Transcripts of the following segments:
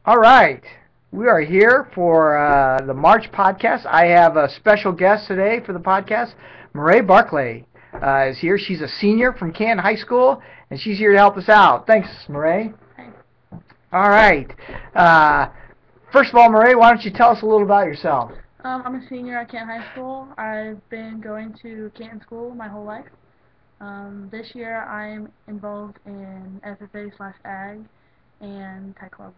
All right. We are here for the March podcast. I have a special guest today for the podcast. Mareigh Barclay is here. She's a senior from Canton High School, and she's here to help us out. Thanks, Mareigh. Hi. All right. First of all, Mareigh, why don't you tell us a little about yourself? I'm a senior at Canton High School. I've been going to Canton School my whole life. This year I'm involved in FFA/Ag and Tech Club.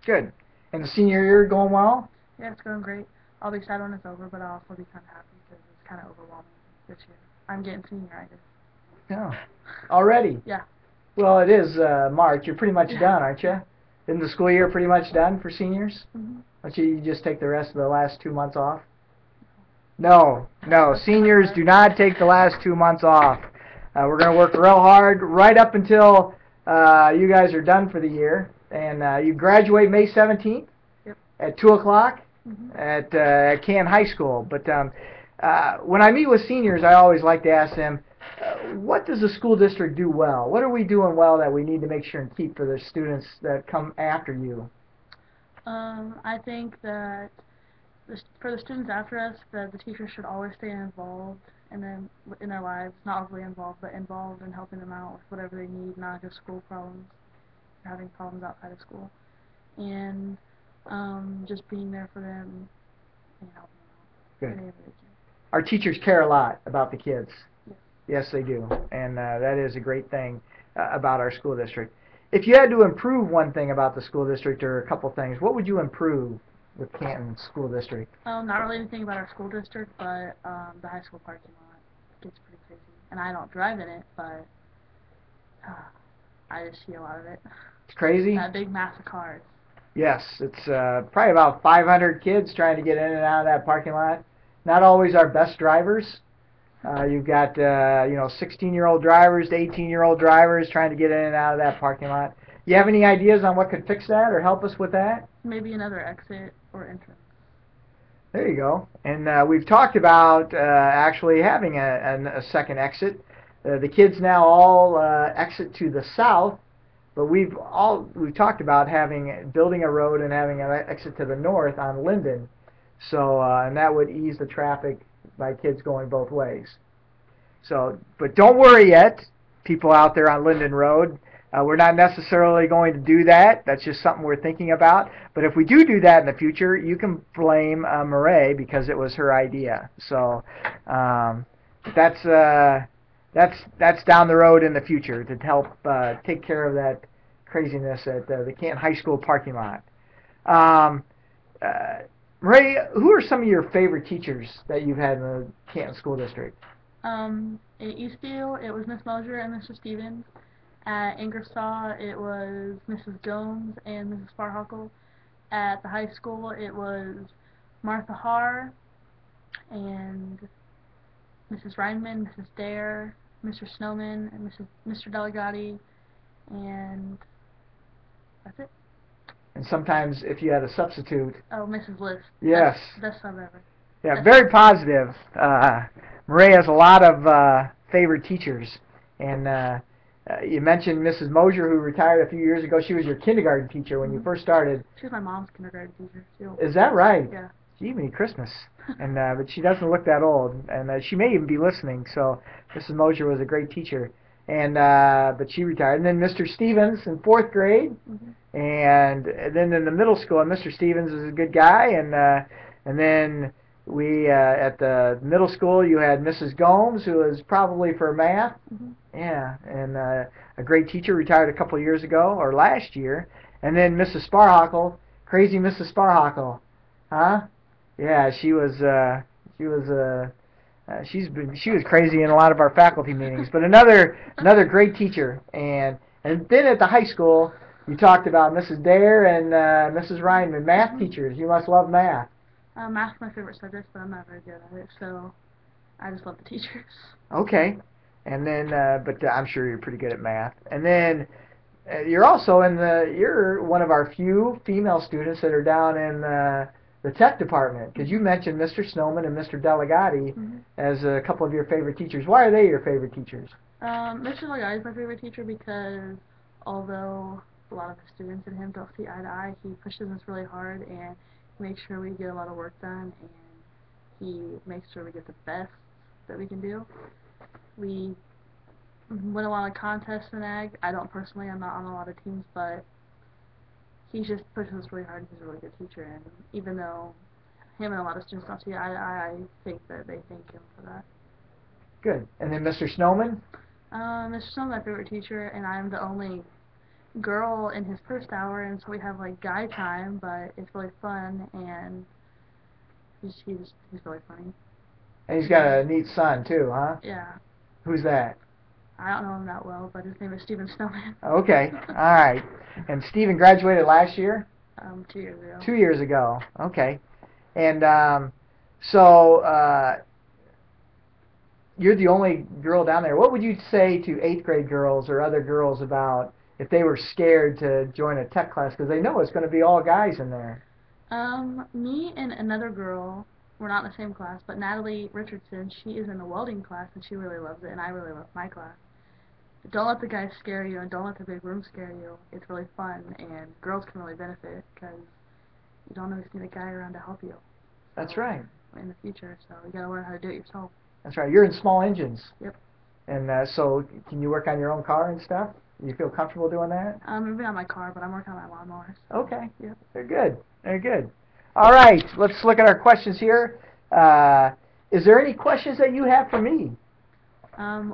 Good. And the senior year going well? Yeah, it's going great. I'll be sad when it's over, but I'll also be kind of happy because it's kind of overwhelming this year. I'm getting senioritis. Yeah. Already? Yeah. Well, it is March. You're pretty much done, aren't you? Isn't the school year pretty much done for seniors? Mm-hmm. Don't you just take the rest of the last 2 months off? No. Seniors do not take the last 2 months off. We're going to work real hard right up until you guys are done for the year. And you graduate May 17th at 2 o'clock at Canton High School. But when I meet with seniors, I always like to ask them, what does the school district do well? What are we doing well that we need to make sure and keep for the students that come after you? I think that for the students after us, that the teachers should always stay involved in their lives, not overly involved, but involved in helping them out with whatever they need, not just school problems, or having problems outside of school, and just being there for them and helping them out. Good. Our teachers care a lot about the kids. Yes, yes they do, and that is a great thing about our school district. If you had to improve one thing about the school district or a couple things, what would you improve with Canton School District? Not really anything about our school district, but the high school parking lot gets pretty crazy. And I don't drive in it, but I just see a lot of it. It's crazy? That big mass of cars. Yes, it's probably about 500 kids trying to get in and out of that parking lot. Not always our best drivers. You've got 16-year-old drivers to 18-year-old drivers trying to get in and out of that parking lot. You have any ideas on what could fix that or help us with that? Maybe another exit or entrance. There you go. And we've talked about actually having a second exit. The kids now all exit to the south, but we've talked about building a road and having an exit to the north on Linden. So and that would ease the traffic by kids going both ways. So, but don't worry yet, people out there on Linden Road. We're not necessarily going to do that. That's just something we're thinking about. But if we do that in the future, you can blame Mareigh because it was her idea. So that's down the road in the future to help take care of that craziness at the Canton High School parking lot. Mareigh, who are some of your favorite teachers that you've had in the Canton School District? At Eastview, it was Miss Mosier and Mr. Stevens. At Ingersoll, it was Mrs. Jones and Mrs. Sparhockle. At the high school, it was Martha Haar and Mrs. Reinman, Mrs. Dare, Mr. Snowman, and Mr. Delegati, and that's it. And sometimes if you had a substitute. Oh, Mrs. List. Yes. Best sub ever. Yeah, Best very sub. positive. Mareigh has a lot of favorite teachers. And you mentioned Mrs. Mosier, who retired a few years ago. She was your kindergarten teacher when you first started. She was my mom's kindergarten teacher, too. Is that right? Yeah. Gee, Merry Christmas. And but she doesn't look that old. And she may even be listening. So Mrs. Mosier was a great teacher. And but she retired. And then Mr. Stevens in 4th grade. And then in the middle school, Mr. Stevens is a good guy. And then we at the middle school, you had Mrs. Gomes, who was probably for math. Yeah, and a great teacher, retired a couple of years ago, or last year. And then Mrs. Sparhockle, crazy Mrs. Sparhockle, huh? Yeah, she was crazy in a lot of our faculty meetings. But another great teacher. And then at the high school, you talked about Mrs. Dare and Mrs. Reinman, math teachers. You must love math. Math's my favorite subject, but I'm not very good at it, so I just love the teachers. Okay. And then, but I'm sure you're pretty good at math. And then you're also you're one of our few female students that are down in the tech department, because you mentioned Mr. Snowman and Mr. Delegati as a couple of your favorite teachers. Why are they your favorite teachers? Mr. Delegati is my favorite teacher because although a lot of the students and him don't see eye to eye. He pushes us really hard and makes sure we get a lot of work done, and he makes sure we get the best that we can do. We win a lot of contests in ag. I don't personally, I'm not on a lot of teams, but he just pushes us really hard, and he's a really good teacher, and even though him and a lot of students don't see eye to eye, I think that they thank him for that. Good. And then Mr. Snowman? Mr. Snowman's my favorite teacher, and I'm the only girl in his first hour, and so we have like guy time, but it's really fun, and he's really funny. And he's got a neat son too, huh? Yeah. Who's that? I don't know him that well, but his name is Stephen Snowman. Okay. All right. And Stephen graduated last year? 2 years ago. 2 years ago. Okay. And so you're the only girl down there. What would you say to 8th grade girls or other girls about if they were scared to join a tech class because they know it's going to be all guys in there? Me and another girl, we're not in the same class, but Natalie Richardson, she is in the welding class, and she really loves it, and I really love my class. But don't let the guys scare you, and don't let the big room scare you. It's really fun, and girls can really benefit because you don't always need a guy around to help you. That's right. In the future, so you got to learn how to do it yourself. That's right. You're in small engines. Yep. And so can you work on your own car and stuff? You feel comfortable doing that? Maybe not my car, but I'm working on my lawnmowers. Okay. Yep. They're good. They're good. All right. Let's look at our questions here. Is there any questions that you have for me?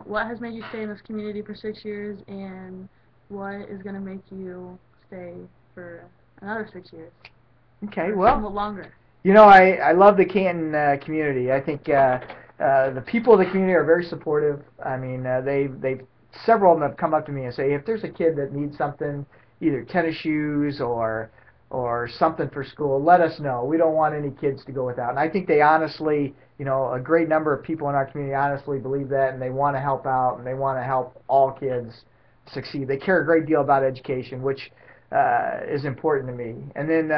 What has made you stay in this community for 6 years, and what is going to make you stay for another 6 years? Okay. Or well, a little longer. You know, I love the Canton community. I think the people of the community are very supportive. I mean, several of them have come up to me and say, if there's a kid that needs something, either tennis shoes or something for school, let us know. We don't want any kids to go without. And I think they honestly, a great number of people in our community honestly believe that, and they want to help out, and they want to help all kids succeed. They care a great deal about education, which is important to me. And then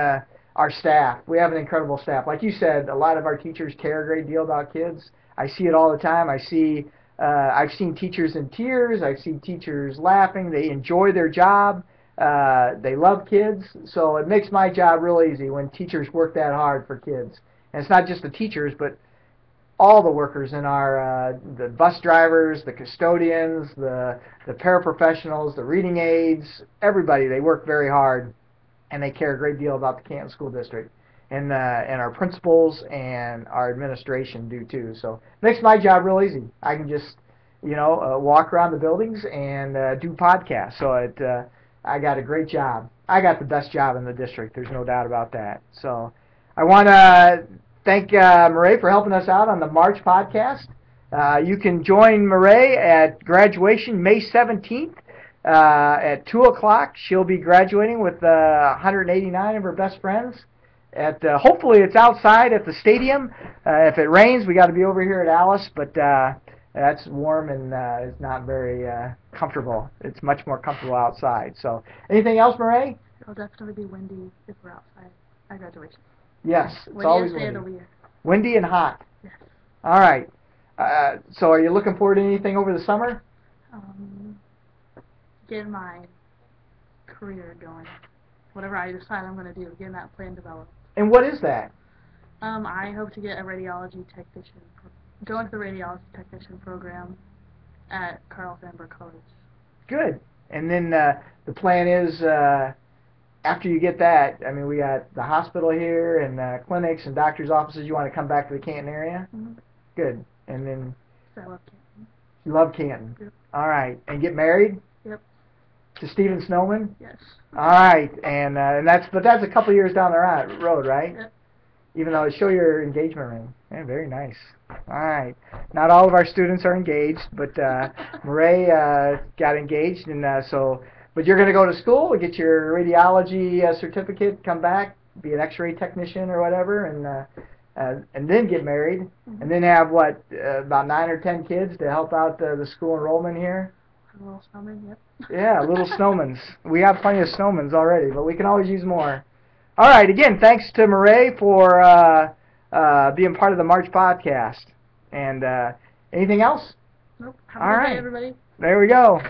our staff. We have an incredible staff. Like you said, a lot of our teachers care a great deal about kids. I see it all the time. I've seen teachers in tears. I've seen teachers laughing. They enjoy their job. They love kids. So it makes my job real easy when teachers work that hard for kids. And it's not just the teachers, but all the workers in our, the bus drivers, the custodians, the paraprofessionals, the reading aides, everybody, they work very hard. And they care a great deal about the Canton School District. And our principals and our administration do too. So it makes my job real easy. I can just, walk around the buildings and do podcasts. So I got a great job. I got the best job in the district. There's no doubt about that. So I want to thank Mareigh for helping us out on the March podcast. You can join Mareigh at graduation May 17th. At 2 o'clock, she'll be graduating with 189 of her best friends. Hopefully it's outside at the stadium. If it rains, we got to be over here at Alice, but that's warm and it's not very comfortable. It's much more comfortable outside. So, anything else, Mareigh? It'll definitely be windy if we're outside at graduation. Yes, it's always windy. Windy and hot. Yes. All right. So, are you looking forward to anything over the summer? Getting my career going. Whatever I decide I'm going to do, getting that plan developed. And what is that? I hope to get a radiology technician. Go into the radiology technician program at Carl Sandburg College. Good. And then the plan is after you get that, I mean, we got the hospital here and clinics and doctor's offices. You want to come back to the Canton area? Mm-hmm. Good. And then I love Canton. You love Canton. Yep. All right. And get married? Yep. To Stephen Snowman? Yes. All right. And that's a couple years down the road, right? Yep. Even though show your engagement ring. Yeah, very nice. All right. Not all of our students are engaged, but Mareigh got engaged, and but you're going to go to school, get your radiology certificate, come back, be an X-ray technician or whatever, and then get married, mm-hmm. and then have about 9 or 10 kids to help out the school enrollment here. Little snowmen, yep. Yeah, little snowmans. We have plenty of snowmans already, but we can always use more. All right, again, thanks to Mareigh for being part of the March podcast. And anything else? Nope. Have a good day, everybody. There we go.